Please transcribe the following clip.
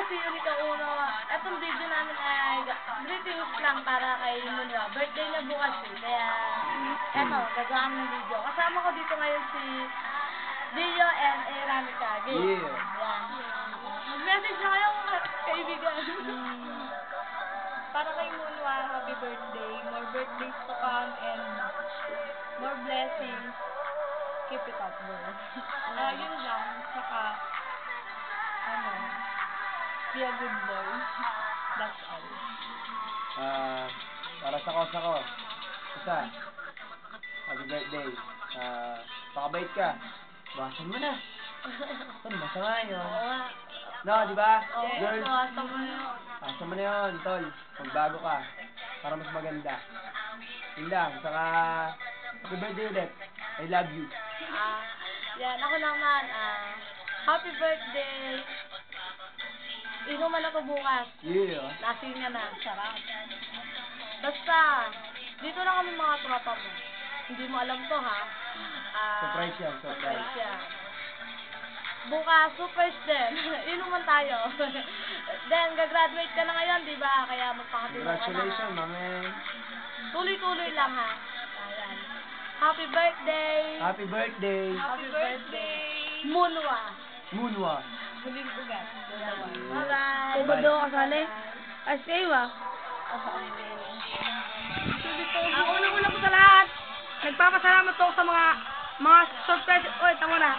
si Yurika Uno. Etong video namin ay greetings lang para kay Munwa. Birthday niya bukas eh. Kaya, eto, gagawa kami ng video. Kasama ko dito ngayon si Dio and Rami Kage. Yeah. Yan. Mag-message na kayo mga kaibigan. Para kay Munwa, happy birthday. More birthdays to come and more blessings. Keep it up, bro. Yun lang. Saka, be a good boy. That's all. Para sa cause ako. Isa. Happy birthday. Pakabait ka. Bawasan mo na. Ano, masama yun. Oo nga. No, di ba? Oo, Girls, basta mo yun. asa mo na yun, tol. Magbago ka. Para mas maganda. Yun lang. Saka, happy birthday ulit. I love you. Yan, ako naman, happy birthday. Inuman ako bukas. Yeah. Lasing niya na. Sarap. Basta, dito na kami mga tropa mo. Hindi mo alam to, ha? Surprise yan, surprise. Surprise yan. Bukas, surprise din. Inuman tayo. Then, gagraduate ka na ngayon, di ba? Kaya magpakatino ka na. Congratulations, mamen. Tuloy-tuloy lang, ha? Ayan. Happy birthday! Happy birthday. Happy birthday! Munwa! Munwa. Huling ugat. Bye-bye! Bye. Daw kasali. Ay, sa'yo ah. Unang-una po sa lahat, nagpapasalamat po ako sa mga surprise. Oy, tama na.